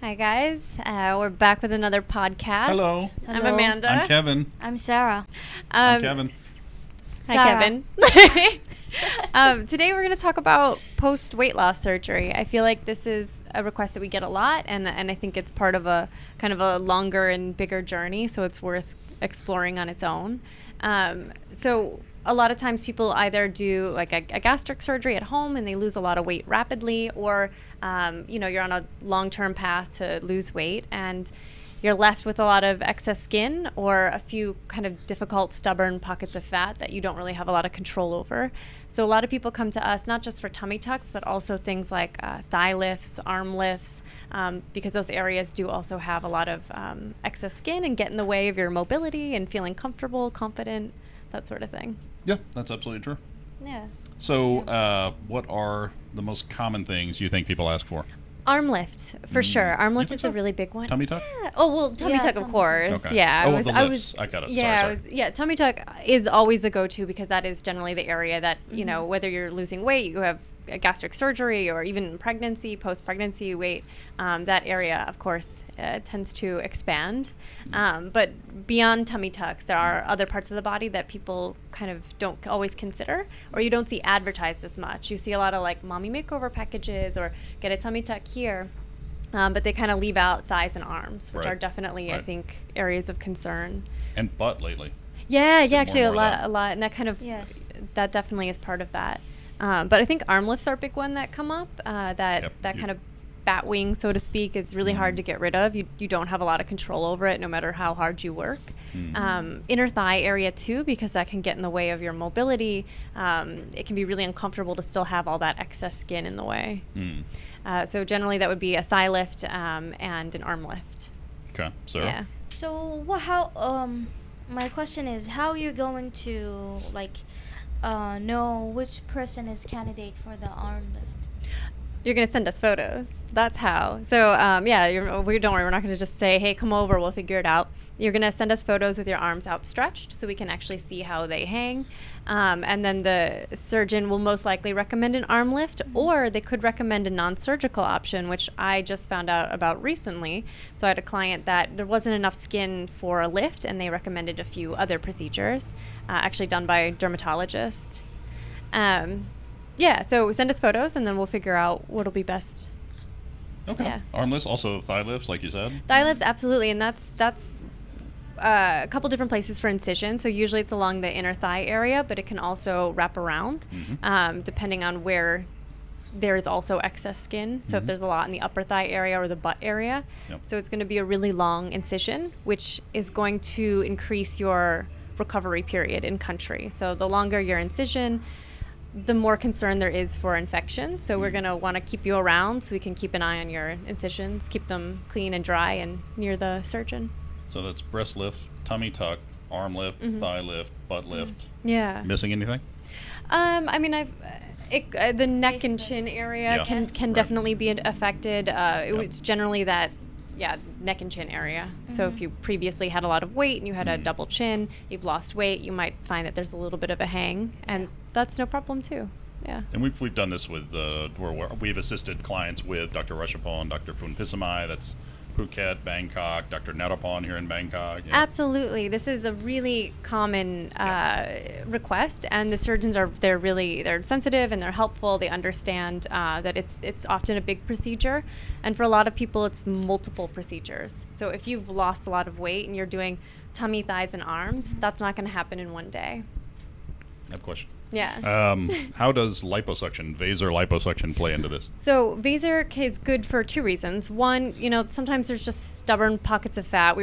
Hi, guys. We're back with another podcast. Hello. I'm Hello. Amanda. I'm Kevin. I'm Sarah. I'm Kevin. Hi, Sarah. Kevin. Today we're going to talk about post-weight loss surgery. I feel like this is a request that we get a lot, and I think it's part of a kind of a longer and bigger journey, so it's worth exploring on its own. So a lot of times people either do like a gastric surgery at home and they lose a lot of weight rapidly, or you're on a long-term path to lose weight and you're left with a lot of excess skin or a few kind of difficult, stubborn pockets of fat that you don't really have a lot of control over. So a lot of people come to us not just for tummy tucks, but also things like thigh lifts, arm lifts, because those areas do also have a lot of excess skin and get in the way of your mobility and feeling comfortable, confident, that sort of thing. Yeah, that's absolutely true. Yeah. So what are the most common things you think people ask for? Arm lift, for sure. Arm lift think is a so? really big one. Tummy tuck? Yeah. Oh, well, tummy Yeah, tuck, of tummy course. Okay. Yeah. Oh, the lifts. I got it. Yeah, Sorry. tummy tuck is always a go-to because that is generally the area that, whether you're losing weight, you have a gastric surgery, or even pregnancy, post-pregnancy weight, that area, of course, tends to expand. But beyond tummy tucks, there are other parts of the body that people kind of don't always consider, or you don't see advertised as much. You see a lot of like mommy makeover packages or get a tummy tuck here, but they kind of leave out thighs and arms, which Right. are definitely, I Right. think, areas of concern. And butt lately. Yeah, More actually and more of a lot, and that kind of, Yes. that definitely is part of that. But I think arm lifts are a big one that come up, that kind of bat wing, so to speak, is really hard to get rid of. You don't have a lot of control over it no matter how hard you work. Inner thigh area too, because that can get in the way of your mobility. It can be really uncomfortable to still have all that excess skin in the way. So generally that would be a thigh lift and an arm lift. Okay, Sarah? Yeah. So my question is, how are you going to know which person is candidate for the arm lift? You're going to send us photos. That's how. So, don't worry. We're not going to just say, hey, come over. We'll figure it out. You're going to send us photos with your arms outstretched so we can actually see how they hang. And then the surgeon will most likely recommend an arm lift, or they could recommend a non-surgical option, which I just found out about recently. So I had a client that there wasn't enough skin for a lift, and they recommended a few other procedures, actually done by a dermatologist. So send us photos, and then we'll figure out what'll be best. Okay. Yeah. Arm lifts, also thigh lifts, like you said. Thigh lifts, absolutely, and that's a couple different places for incision. So usually it's along the inner thigh area, but it can also wrap around, depending on where there is also excess skin. So if there's a lot in the upper thigh area or the butt area, so it's going to be a really long incision, which is going to increase your recovery period in country. So the longer your incision, the more concern there is for infection. So we're going to want to keep you around so we can keep an eye on your incisions, keep them clean and dry and near the surgeon. So that's breast lift, tummy tuck, arm lift, thigh lift, butt lift. Yeah. Missing anything? The neck and chin area can definitely be affected. It's generally that, neck and chin area. So if you previously had a lot of weight and you had a double chin, you've lost weight, you might find that there's a little bit of a hang, and that's no problem too. Yeah. And we've done this with where we've assisted clients with Dr. Rashapon, Dr. Poonpisamai, that's Phuket, Bangkok, Dr. Natapon here in Bangkok. Yeah. Absolutely. This is a really common request, and the surgeons they're sensitive and they're helpful. They understand that it's often a big procedure, and for a lot of people it's multiple procedures. So if you've lost a lot of weight and you're doing tummy, thighs, and arms, that's not going to happen in one day. I have a question. Yeah. How does liposuction, Vaser liposuction, play into this? So Vaser is good for two reasons. One, sometimes there's just stubborn pockets of fat.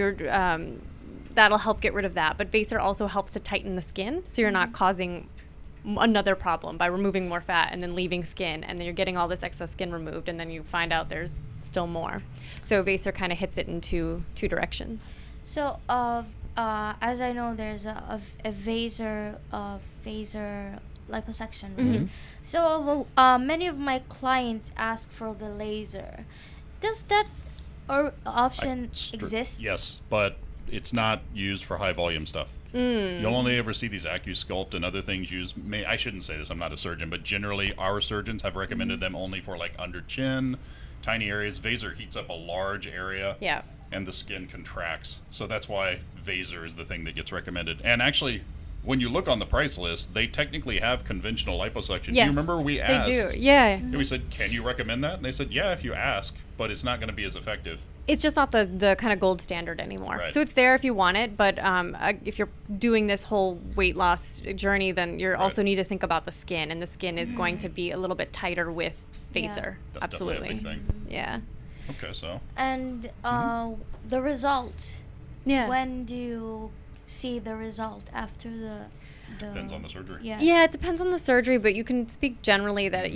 That'll help get rid of that. But Vaser also helps to tighten the skin, so you're not causing another problem by removing more fat and then leaving skin, and then you're getting all this excess skin removed, and then you find out there's still more. So Vaser kind of hits it in two directions. So as I know, there's a Vaser liposuction, right? So many of my clients ask for the laser. Does that option exist? Yes, but it's not used for high volume stuff. You'll only ever see these AccuSculpt and other things used. I shouldn't say this, I'm not a surgeon, but generally our surgeons have recommended them only for like under chin, tiny areas. Vaser heats up a large area. Yeah. And the skin contracts. So that's why Vaser is the thing that gets recommended. And actually, when you look on the price list, they technically have conventional liposuction. Yes, Do you remember we asked? They do, yeah. And we said, can you recommend that? And they said, yeah, if you ask, but it's not going to be as effective. It's just not the kind of gold standard anymore. Right. So it's there if you want it, but if you're doing this whole weight loss journey, then you also need to think about the skin, and the skin is going to be a little bit tighter with Vaser. That's Absolutely. definitely a big thing. Yeah. Okay, so. And the result. Yeah. When do you see the result after the Depends on the surgery. Yes. Yeah, it depends on the surgery, but you can speak generally that,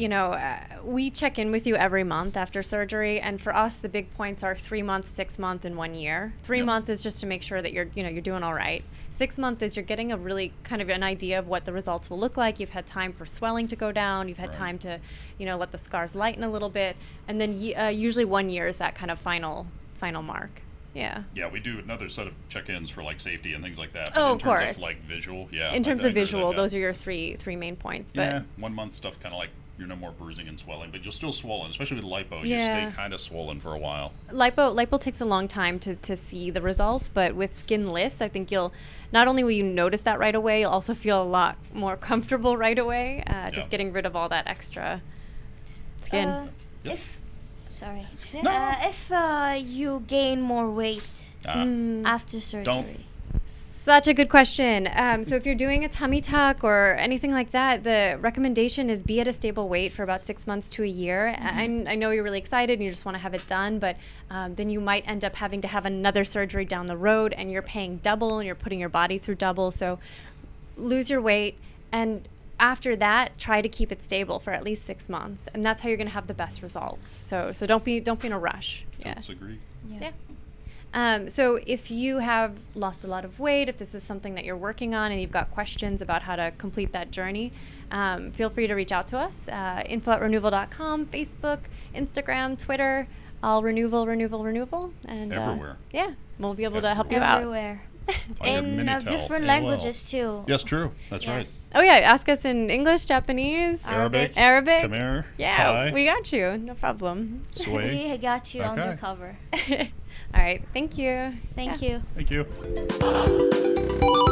we check in with you every month after surgery. And for us, the big points are 3 months, 6 months, and 1 year. 3 month is just to make sure that you're doing all right. 6 month is you're getting a really kind of an idea of what the results will look like. You've had time for swelling to go down. You've had time to, let the scars lighten a little bit. And then usually 1 year is that kind of final mark. Yeah. Yeah, we do another set of check-ins for like safety and things like that. Oh, in of terms course. of like visual, yeah. In terms I of agree with visual, that, those are your three main points. But yeah, 1 month stuff kind of like you're no more bruising and swelling, but you're still swollen, especially with lipo. Yeah. You stay kind of swollen for a while. Lipo takes a long time to see the results, but with skin lifts, I think you'll not only will you notice that right away, you'll also feel a lot more comfortable right away. Just getting rid of all that extra skin. Yes. Sorry. No. If you gain more weight after surgery. Don't. Such a good question. So if you're doing a tummy tuck or anything like that, the recommendation is be at a stable weight for about 6 months to a year. I know you're really excited and you just want to have it done, but then you might end up having to have another surgery down the road, and you're paying double and you're putting your body through double. So lose your weight, and after that, try to keep it stable for at least 6 months, and that's how you're going to have the best results. So don't be in a rush. Yeah. Disagree. Yeah. So if you have lost a lot of weight, if this is something that you're working on and you've got questions about how to complete that journey, feel free to reach out to us. info@renewable.com, Facebook, Instagram, Twitter, all renewable. And Everywhere. Yeah, we'll be able to help you out. Everywhere. On your In Minitel, different AOL. languages too. Yes, true. That's right. Yes. Oh yeah, ask us in English, Japanese, Arabic, Khmer. Yeah, Thai, we got you. No problem. Sway. We got you Okay. undercover. All right, thank you. Thank Yeah. you. Thank you.